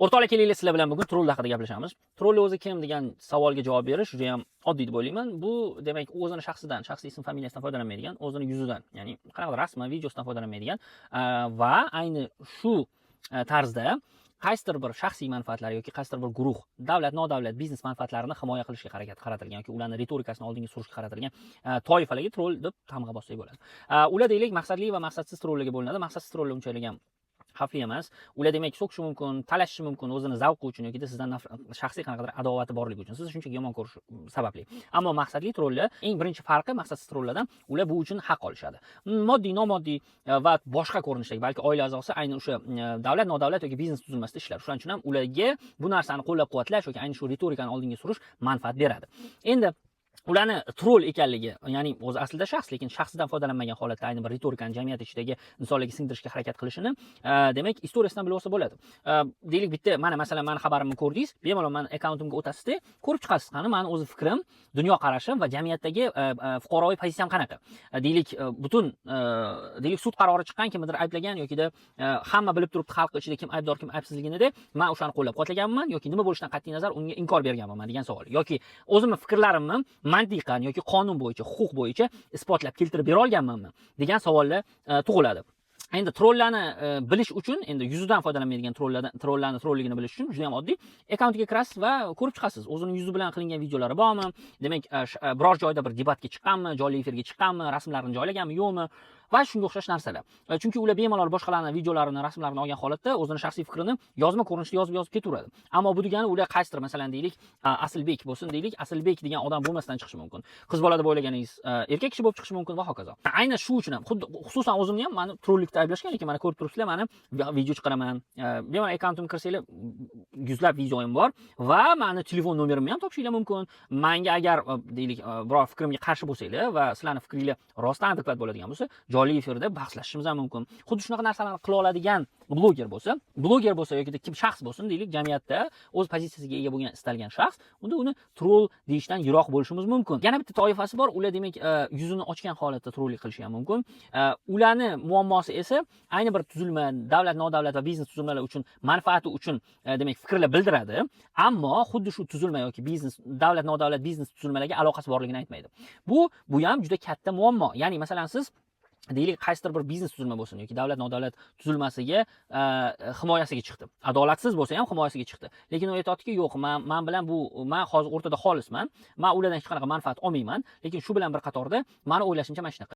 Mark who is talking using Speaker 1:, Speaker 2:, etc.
Speaker 1: O'rtoqlar, kelinglar sizlar bilan bugun troll haqida gaplashamiz. Troll o'zi kim degan savolga javob berish juda ham oddiy deb o'ylayman. Bu demak o'zini shaxsidan, shaxsiy ism familiyasidan foydalanmaydigan, o'zini yuzidan, ya'ni qanaqadir rasman, videosidan foydalanmaydigan va ayni shu tarzda qaysidir bir shaxsiy manfaatlar yoki qaysidir bir guruh, davlat, nodavlat, biznes manfaatlarini himoya qilishga harakat qaratilgan yoki ularni ritorikasini oldinga surishga qaratilgan toifalarga troll deb tamg'a bossak bo'ladi. Ular deylik maqsadli va maqsadsiz trollarga bo'linadi. Maqsadsiz troller unchalik ham xavfli emas. Ular demak so'kishi mumkin, talashishi mumkin o'zini zavqi uchun yoki sizdan shaxsiy qanaqadir adovati borligi uchun, sizni shunchaki yomon ko'rish sababli. Ammo maqsadli trollar eng birinchi farqi maqsadsiz trollardan, ular bu uchun haq olishadi. Moddiy, nomoddiy va boshqa ko'rinishdagi, balki oila a'zosi ayni o'sha davlat, nodavlat yoki biznes tuzilmasida ishlar. Shuning uchun ham ularga bu narsani qo'llab-quvvatlash yoki ayni shu ritorikani oldinga surish manfaat beradi. Endi ularni troll ekanligi, ya'ni o'zi aslida shaxs, lekin shaxsidan foydalanmagan holatda ayni bir ritorikani jamiyat ichidagi insonlarga singdirishga harakat qilishini demak istoriyasidan bilib olsa bo'ladi. Deylik bitta mana masalan meni xabarimni ko'rdingiz, bemalol meni akkauntimga o'tasizda, ko'rib chiqasiz qani meni o'zi fikrim, dunyo qarashim va jamiyatdagi fuqaroviy pozitsiyam qanaqa. Deylik butun deylik sud qarori chiqqan, kimnidir ayblagan yokida hamma bilib turibdi xalq ichida kim aybdor, kim aybsizligida men o'shani qo'llab-quvvatlaganman yoki nima bo'lishidan qat'iy nazar unga inkor berganman degan savol. Yoki o'zimning fikrlarimni mantiqan yoki qonun bo'yicha, huquq bo'yicha isbotlab keltirib bera olganmanmi degan savollar tug'iladi. Endi trollarni bilish uchun, endi yuzidan foydalanmaydigan trollarni trolligini bilish uchun juda ham oddiy. Akkauntiga kirasiz va ko'rib chiqasiz. O'zining yuzi bilan qilingan videolari bormi? Demak, biror joyda bir debatga chiqqanmi, jonli efirga chiqqanmi, rasmlarini joylaganmi, yo'qmi? Va shunga o'xshash narsalar. Chunki ular bemalol boshqalarning videolarini, rasmlarini olgan holatda o'zining shaxsiy fikrini yozma ko'rinishda yozib ketaveradi. Ammo bu degani ular qaysidir, masalan deylik, Asilbek bo'lsin deylik, Asilbek degan odam bo'lmasdan chiqishi mumkin. Qiz bola deb o'ylaganingiz erkak kishi bo'lib chiqishi mumkin va hokazo. Aynan shu uchun ham, xuddi xususan o'zimni ham meni trollikda ayblashgan, lekin mana ko'rib turibsizlar, meni video chiqaraman. Bemalol akkauntimga kirsanglar, yuzlab videoim bor va meni telefon nomerimni ham topishinglar mumkin. Menga agar deylik biror fikrimga qarshi bo'lsanglar va sizlarning fikringiz rostdan adekvat bo'ladigan bo'lsa, jonli efirda bahslashishimiz ham mumkin. Xuddi shunaqa narsalarni qila oladigan bloger bo'lsa yoki kim shaxs bo'lsin deylik, jamiyatda o'z pozitsiyasiga ega bo'lgan istalgan shaxs, unda uni troll deyishdan yiroq bo'lishimiz mumkin. Yana bitta toifasi bor, ular demak yuzini ochgan holatda trollik qilishi ham mumkin. Ularni muammosi esa ayni bir tuzilma, davlat, nodavlat va biznes tuzilmalari uchun manfaati uchun demak fikrlar bildiradi, ammo xuddi shu tuzilma yoki biznes, davlat, nodavlat, biznes tuzilmalariga aloqasi borligini aytmaydi. Bu ham juda katta muammo. Ya'ni masalan siz deylik qaysidir bir biznes tuzilma bo'lsin yoki davlat, nodavlat tuzilmasiga himoyasiga chiqdi. Adolatsiz bo'lsa ham himoyasiga chiqdi. Lekin u aytadiki, yo'q, men bilan men hozir o'rtada xolisman. Men ulardan hech qanaqa manfaat olmayman, lekin shu bilan bir qatorda meni o'ylashimcha mana shunaqa